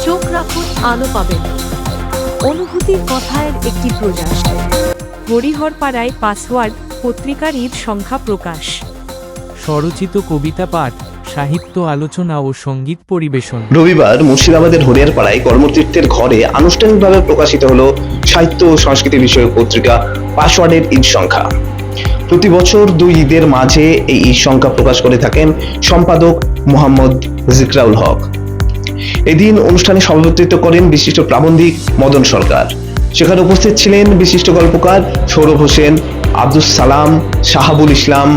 চোখ রাখুন, আলো পাবেন। অনুভূতির কথার একটি প্রয়াস। হরিহরপাড়ায় পাসওয়ার্ড পত্রিকার ঈদ সংখ্যা প্রকাশ। স্বরচিত কবিতা পাঠ, সাহিত্য আলোচনা ও সঙ্গীত পরিবেশন। রবিবার মুর্শিদাবাদের হরিহরপাড়ায় কর্মতীর্থের ঘরে আনুষ্ঠানিকভাবে প্রকাশিত হলো সাহিত্য ও সংস্কৃতি বিষয়ক পত্রিকা পাসওয়ার্ডের ঈদ সংখ্যা। প্রতি বছর দুই ঈদের মাঝে এই ঈদ সংখ্যা প্রকাশ করে থাকেন সম্পাদক মোহাম্মদ জিকরাউল হক। এদিন অনুষ্ঠানে সভাপতিত্ব করেন বিশিষ্ট প্রাবন্ধিক মদন সরকার। সেখানে উপস্থিত ছিলেন বিশিষ্ট গল্পকার সৌরভ হোসেন, আব্দুস সালাম, শাহাবুল ইসলাম,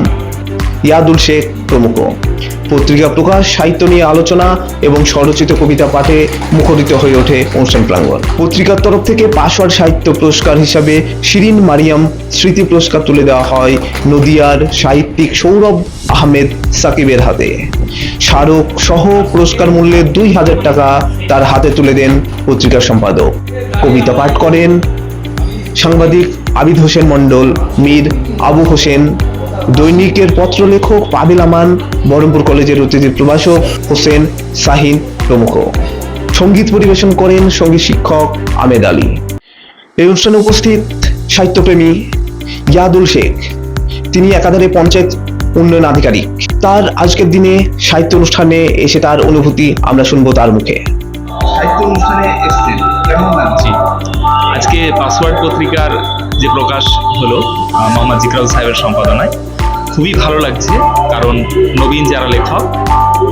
ইয়াদুল শেখ প্রমুখ। পত্রিকা প্রকাশ, সাহিত্য নিয়ে আলোচনা এবং স্বরচিত কবিতা পাঠে মুখরিত হয়ে ওঠে অনুষ্ঠান প্রাঙ্গণ। পত্রিকার তরফ থেকে পাসওয়ার্ড সাহিত্য পুরস্কার হিসাবে শিরিন মারিয়াম স্মৃতি পুরস্কার তুলে দেওয়া হয় নদিয়ার সাহিত্যিক সৌরভ আহমেদ সাকিবের হাতে। স্মারক সহ পুরস্কার মূল্যে 2000 টাকা তার হাতে তুলে দেন পত্রিকার সম্পাদক। কবিতা পাঠ করেন সাংবাদিক আবিদ হোসেন মন্ডল, মীর আবু হোসেন, দৈনিকের পত্রলেখক পাবেল আমান, বহরমপুর কলেজের অতিথি প্রভাষক হোসেন শাহিন প্রমুখ। সঙ্গীত পরিবেশন করেন সঙ্গীত শিক্ষক আমেদ আলী। এই অনুষ্ঠানে উপস্থিত সাহিত্যপ্রেমী ইয়াদুল শেখ, তিনি একাধারে পঞ্চায়েত উন্নয়ন আধিকারিক। তার আজকের দিনে সাহিত্য অনুষ্ঠানে এসে তার অনুভূতি আমরা শুনবো তার মুখে। সাহিত্য অনুষ্ঠানে এসেছেন, কেমন লাগছে? আজকে পাসওয়ার্ড পত্রিকার যে প্রকাশ হলো মোহাম্মদ জিকরাউল সাহেবের সম্পাদনায়, খুবই ভালো লাগছে। কারণ নবীন যারা লেখক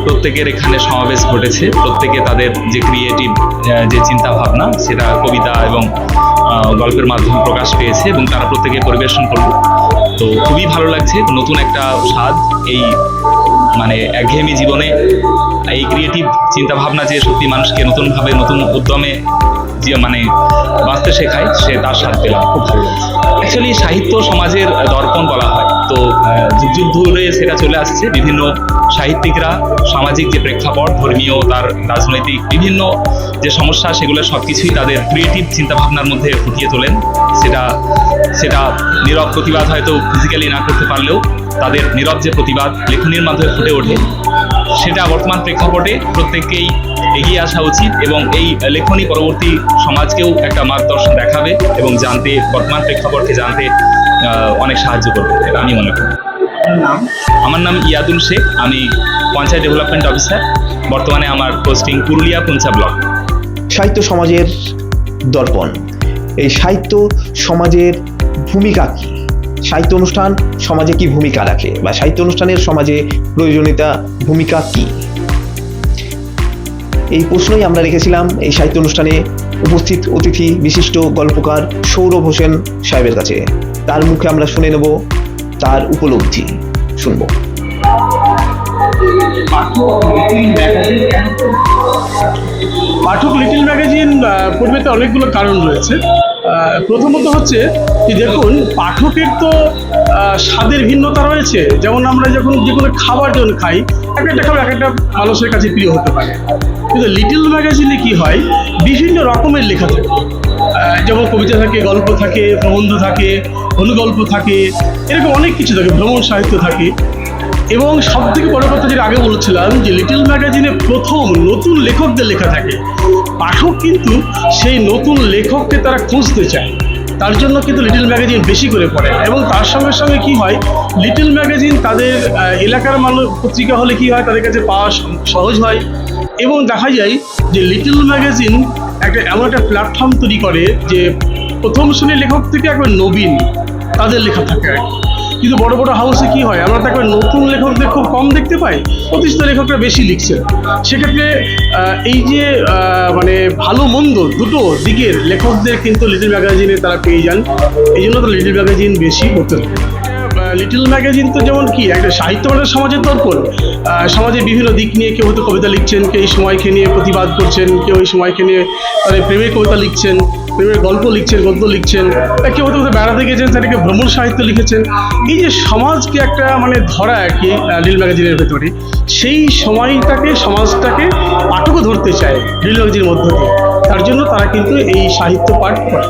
প্রত্যেকের এখানে সমাবেশ ঘটেছে। প্রত্যেকে তাদের যে ক্রিয়েটিভ যে চিন্তা ভাবনা সেটা কবিতা এবং গল্পের মাধ্যমে প্রকাশ পেয়েছে এবং তারা প্রত্যেকে পরিবেশন করলো। তো খুবই ভালো লাগছে। নতুন একটা স্বাদ, এই মানে একঘেয়েমি জীবনে এই ক্রিয়েটিভ চিন্তা ভাবনা যে সত্যি মানুষকে নতুনভাবে নতুন উদ্যমে যে মানে বাঁচতে শেখায়, সে তার স্বাদ পেলাম। খুব ভালো লাগছে। অ্যাকচুয়ালি সাহিত্য সমাজের দর্পণ বলা হয়, তো যুগ যুগ ধরে সেটা চলে আসছে। বিভিন্ন সাহিত্যিকরা সামাজিক যে প্রেক্ষাপট, ধর্মীয়, তার রাজনৈতিক বিভিন্ন যে সমস্যা, সেগুলো সব কিছুই তাদের ক্রিয়েটিভ চিন্তাভাবনার মধ্যে ফুটিয়ে তোলেন। সেটা নীরব প্রতিবাদ হয়তো ফিজিক্যালি না করতে পারলেও তাদের নীরব যে প্রতিবাদ লেখনীর মাধ্যমে ফুটে ওঠে, সেটা বর্তমান প্রেক্ষাপটে প্রত্যেককেই এগিয়ে আসা উচিত এবং এই লেখনী পরবর্তী সমাজকেও একটা মার্গদর্শন দেখাবে এবং জানতে, বর্তমান প্রেক্ষাপটকে জানতে অনেক সাহায্য করবে, এটা আমি মনে করি। আমার নাম ইয়াদুল শেখ, আমি পঞ্চায়েত ডেভেলপমেন্ট অফিসার। বর্তমানে আমার পোস্টিং পুরুলিয়া পুঞ্চা ব্লক। সাহিত্য সমাজের দর্পণ, এই সাহিত্য সমাজের ভূমিকা কি? সাহিত্য অনুষ্ঠান সমাজে কি ভূমিকা রাখে, বা সাহিত্য অনুষ্ঠানের সমাজে প্রয়োজনীয়তা ভূমিকা কি? এই প্রশ্নই আমরা রেখেছিলাম এই সাহিত্য অনুষ্ঠানে উপস্থিত অতিথি বিশিষ্ট গল্পকার সৌরভ হোসেন সাহেবের কাছে। তার মুখে আমরা শুনে নেব তার উপলব্ধি, শুনব। পাঠক লিটল ম্যাগাজিন পরিবেতে অনেকগুলো কারণ রয়েছে। প্রথমত হচ্ছে কি, দেখুন, পাঠকের তো স্বাদের ভিন্নতা রয়েছে। যেমন আমরা যখন যে কোনো খাবার যখন খাই, একটা খাবার একটা মানুষের কাছে প্রিয় হতে পারে, কিন্তু লিটল ম্যাগাজিনে কি হয়, বিভিন্ন রকমের লেখা থাকে। যেমন কবিতা থাকে, গল্প থাকে, প্রবন্ধ থাকে, অনুগল্প থাকে, এরকম অনেক কিছু থাকে, ভ্রমণ সাহিত্য থাকে। এবং সব থেকে বড় কথা যেটা আগে বলেছিলাম, যে লিটল ম্যাগাজিনে প্রথম নতুন লেখকদের লেখা থাকে। পাঠক কিন্তু সেই নতুন লেখককে তারা খুঁজতে চায়, তার জন্য কিন্তু লিটল ম্যাগাজিন বেশি করে পড়ে। এবং তার সঙ্গে সঙ্গে কি হয়, লিটল ম্যাগাজিন তাদের এলাকার মানুষ পত্রিকা হলে কি হয়, তাদের কাছে পাওয়া সহজ হয়। এবং দেখা যায় যে লিটল ম্যাগাজিন এমন একটা প্ল্যাটফর্ম তৈরি করে যে প্রথম শ্রেণীর লেখক থেকে একবার নবীন তাদের লেখা থাকে। কিন্তু বড় বড় হাউসে কি হয়, আমরা তো একবার নতুন লেখকদের খুব কম দেখতে পাই, প্রতিষ্ঠিত লেখকরা বেশি লিখছেন। সেক্ষেত্রে এই যে মানে ভালো মন্দ দুটো দিকের লেখকদের কিন্তু লিটল ম্যাগাজিনে তারা পেয়ে যান। এই জন্য তো লিটল ম্যাগাজিন বেশি হতে থাকে। লিটল ম্যাগাজিন তো যেমন কি একটা সাহিত্য মানে সমাজের দর্পণ। সমাজের বিভিন্ন দিক নিয়ে কেউ হয়তো কবিতা লিখছেন, কেউ এই সময়কে নিয়ে প্রতিবাদ করছেন, কেউ এই সময়কে নিয়ে তাদের প্রেমের কবিতা লিখছেন, প্রেমের গল্প লিখছেন, গদ্য লিখছেন, কেউ হয়তো বেড়াতে গেছেন, সেটাকে ভ্রমণ সাহিত্য লিখেছেন। এই যে সমাজকে একটা মানে ধরা আর কি লিটল ম্যাগাজিনের ভেতরে, সেই সময়টাকে, সমাজটাকে পাঠকও ধরতে চায় লিটল ম্যাগাজিনের মধ্য দিয়ে। তার জন্য তারা কিন্তু এই সাহিত্য পাঠ করে।